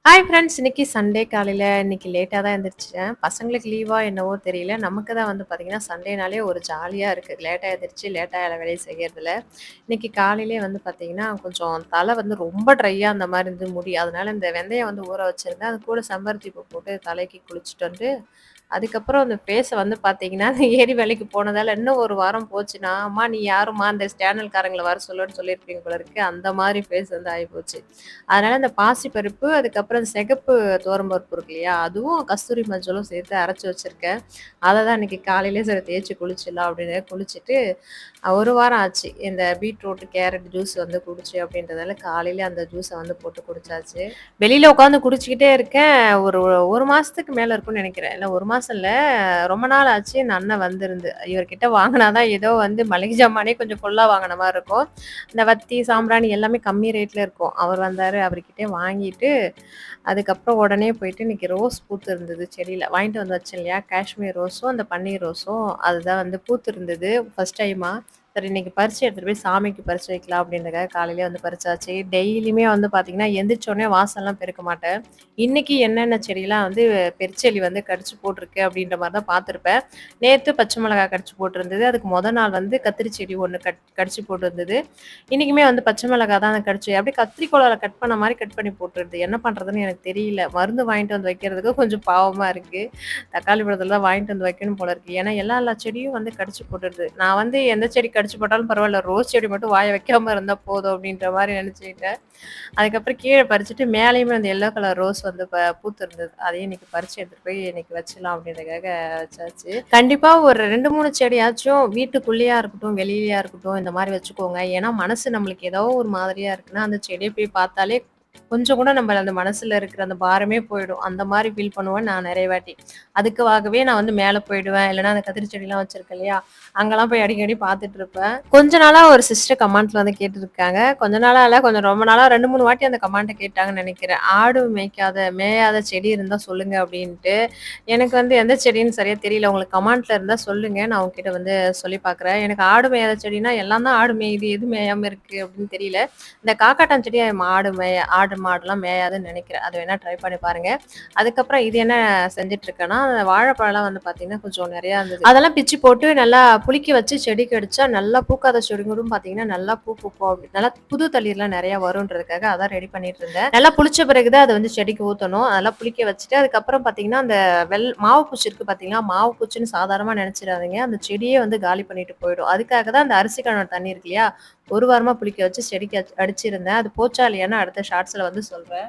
Hi friends. இன்னைக்கு Sunday காலையில இன்னைக்கு லேட்டா தான் எந்திரிச்சேன். பசங்களுக்கு லீவா என்னவோ தெரியல. நமக்கு தான் வந்து பார்த்தீங்கன்னா, சண்டேனாலே ஒரு ஜாலியா இருக்கு. லேட்டா எந்திரிச்சு, லேட்டா எல்லா வேலையும் செய்யறதுல. இன்னைக்கு காலையிலயே வந்து பார்த்தீங்கன்னா, கொஞ்சம் தலை வந்து ரொம்ப ட்ரையா அந்த மாரி இருந்தது முடி. அதனால இந்த வெந்தயம் வந்து ஊற வச்சிருந்தேன். அது கூட செம்பருத்தி பூ போட்டு தலைக்கு குளிச்சுட்டு வந்து, அதுக்கப்புறம் அந்த ஃபேஸ வந்து பார்த்தீங்கன்னா, ஏரி வேலைக்கு போனதால இன்னும் 1 வாரம் போச்சுன்னா, "அம்மா நீ யாரும்மா? அந்த சேனல்காரங்கள வர சொல்லுன்னு" சொல்லியிருப்பீங்க போல இருக்கு. அந்த மாரி ஃபேஸ் வந்து ஆயிப்போச்சு. அதனால இந்த பாசிப்பருப்பு, அதுக்கப்புறம் சிகப்பு துவரம்பருப்பு இருக்கு இல்லையா? அதுவும் கஸ்தூரி மஞ்சளும் சேர்த்து அரைச்சு வச்சிருக்கேன். அத தான் இன்னைக்கு காலையிலேயே சரி தேய்ச்சு குளிச்சிடலாம் அப்படின்னு குளிச்சுட்டு, 1 வாரம் ஆச்சு. இந்த பீட்ரூட், கேரட் ஜூஸ் வந்து குடிச்சேன் அப்படின்றதால காலையில அந்த ஜூஸ வந்து போட்டு குடிச்சாச்சு. வெளியில உட்காந்து குடிச்சுக்கிட்டே இருக்கேன். ஒரு 1 மாசத்துக்கு மேல இருக்கும்னு நெனைக்கிறேன். இல்ல 1 மாசம் இல்ல. ரொம்ப நாள் ஆச்சு என் அண்ணன் வந்திருந்து. இவர்கிட்ட வாங்குனா தான் ஏதோ வந்து மளிகை ஜாமானே கொஞ்சம் ஃபுல்லா வாங்குன மாரி இருக்கும். இந்த வத்தி, சாம்பிராணி எல்லாமே கம்மி ரேட்ல இருக்கும். அவர் வந்தாரு. அவர்கிட்டயே வாங்கிட்டு, அதுக்கப்புறம் உடனே போயிட்டு இன்னைக்கு ரோஸ் பூத்து இருந்தது செடியில. வாங்கிட்டு வந்து வச்சேன் இல்லையா? காஷ்மீர் ரோஸும், அந்த பன்னீர் ரோஸும் அதுதான் வந்து பூத்து இருந்தது. ஃபர்ஸ்ட் டைமா. சரி இன்னைக்கு பறிச்சு எடுத்துட்டு போய் சாமிக்கு பறிச்சு வைக்கலாம் அப்படின்றதுக்காக காலையிலேயே வந்து பறிச்சாச்சு. டெய்லியுமே வந்து பார்த்தீங்கன்னா, எந்திரிச்ச உடனே வாசல்லாம் பெருக்க மாட்டேன். இன்னைக்கு என்னென்ன செடிலாம் வந்து பெருச்செல்லி வந்து கடிச்சு போட்டிருக்கு அப்படின்ற மாரி தான் பார்த்துருப்பேன். நேத்து பச்சை மிளகாய் கடிச்சு போட்டிருந்தது. அதுக்கு மொத நாள் வந்து கத்திரி செடி ஒண்ணு கடிச்சு போட்டிருந்தது. இன்னைக்குமே வந்து பச்சை மிளகா தான் கடிச்சு அப்படியே கத்திரிக்கோலால கட் பண்ண மாரி கட் பண்ணி போட்டுருது. என்ன பண்றதுன்னு எனக்கு தெரியல. மருந்து வாங்கிட்டு வந்து வைக்கிறதுக்கு கொஞ்சம் பாவமா இருக்கு. தக்காளி பழத்தில தான் வாங்கிட்டு வந்து வைக்கணும் போல இருக்கு. ஏன்னா எல்லா செடியும் வந்து கடிச்சு போட்டுருது. நான் வந்து எந்த செடி கடிச்சு போட்டாலும் பரவால்ல. ரோஸ் செடி மட்டும் வாய வைக்காம இருந்தா போதும் அப்படின்ற மாரி நெனச்சுக்கிட்டேன். அதுக்கப்புறம் கீழ பறிச்சுட்டு மேலேயுமே அந்த எல்லோ கலர் ரோஸ் வந்து பூத்திருந்தது. அதையும் இன்னைக்கு பறிச்சு எடுத்துட்டு போய் இன்னைக்கு வச்சுலாம் அப்படின்றதுக்காக வச்சாச்சு. கண்டிப்பா ஒரு 2, 3 செடியாச்சும் வீட்டுக்குள்ளேயா இருக்கட்டும், வெளியிலயா இருக்கட்டும் இந்த மாரி வச்சுக்கோங்க. ஏன்னா மனசு நம்மளுக்கு ஏதோ ஒரு மாதிரியா இருக்குன்னா, அந்த செடிய போய் பார்த்தாலே கொஞ்சம் கூட நம்ம அந்த மனசுல இருக்கிற அந்த பாரமே போயிடும். அந்த மாரி ஃபீல் பண்ணுவேன் நான் நெறைய வாட்டி. அதுக்காகவே நான் வந்து மேல போயிடுவேன். இல்லன்னா அந்த கத்திரி செடிலாம் வச்சிருக்கேன் இல்லையா? அங்கலாம் போய் அடிக்கடி பார்த்துட்டு இருப்பேன். கொஞ்ச நாளா ஒரு சிஸ்டர் கமெண்ட்ல வந்து கேட்டுருக்காங்க. கொஞ்ச நாளா இல்ல, கொஞ்சம் ரொம்ப நாளா 2, 3 வாட்டி அந்த கமெண்ட்ட கேட்டாங்கன்னு நெனைக்கிறேன். ஆடு மேயாத செடி இருந்தா சொல்லுங்க அப்டின்ட்டு. எனக்கு வந்து எந்த செடின்னு சரியா தெரியல. உங்களுக்கு கமெண்ட்ல இருந்தா சொல்லுங்க. நான் உங்ககிட்ட வந்து சொல்லி பார்க்குறேன். எனக்கு ஆடு மேயாத செடினா எல்லாம் தான் ஆடு மேயுது. எது மேயாம இருக்கு அப்டின்னு தெரியல. இந்த காக்காட்டான் செடி ஆடு, மாடுலாம் மேயாதுன்னு நெனைக்கிறேன். அது வேணா ட்ரை பண்ணி பாருங்க. அதுக்கப்புறம் இது என்ன செஞ்சுட்டு இருக்கேன்னா, வாழைப்பழம்லாம் வந்து பார்த்தீங்கன்னா, கொஞ்சம் நெறையா இருந்தது. அதெல்லாம் பிச்சு போட்டு நல்லா புளிக்க வச்சு செடிக்கு அடிச்சா, நல்லா பூக்காத செடிகளும் பார்த்தீங்கன்னா, நல்லா பூ பூக்கும். நல்லா புது தளிர்லாம் நெறையா வருன்றதுக்காக அதான் ரெடி பண்ணிட்டு இருந்தேன். நல்லா புளிச்ச பிறகு தான் அத வந்து செடிக்கு ஊத்தணும். அதெல்லாம் புளிக்க வச்சுட்டு, அதுக்கப்புறம் பார்த்தீங்கன்னா, அந்த மாவு பூச்சி இருக்கு பார்த்தீங்களா? மாவு பூச்சின்னு சாதாரணமா நெனச்சிடாதீங்க. அந்த செடியே வந்து காலி பண்ணிட்டு போயிடும். அதுக்காக தான் அந்த அரிசி கழுவுன தண்ணி இருக்கு இல்லையா? 1 வாரமா புளிக்க வச்சு செடிக்கு அடிச்சிருந்தேன். அது போச்சா இல்லையான்னு அடுத்த ஷார்ட்ஸ்ல வந்து சொல்றேன்.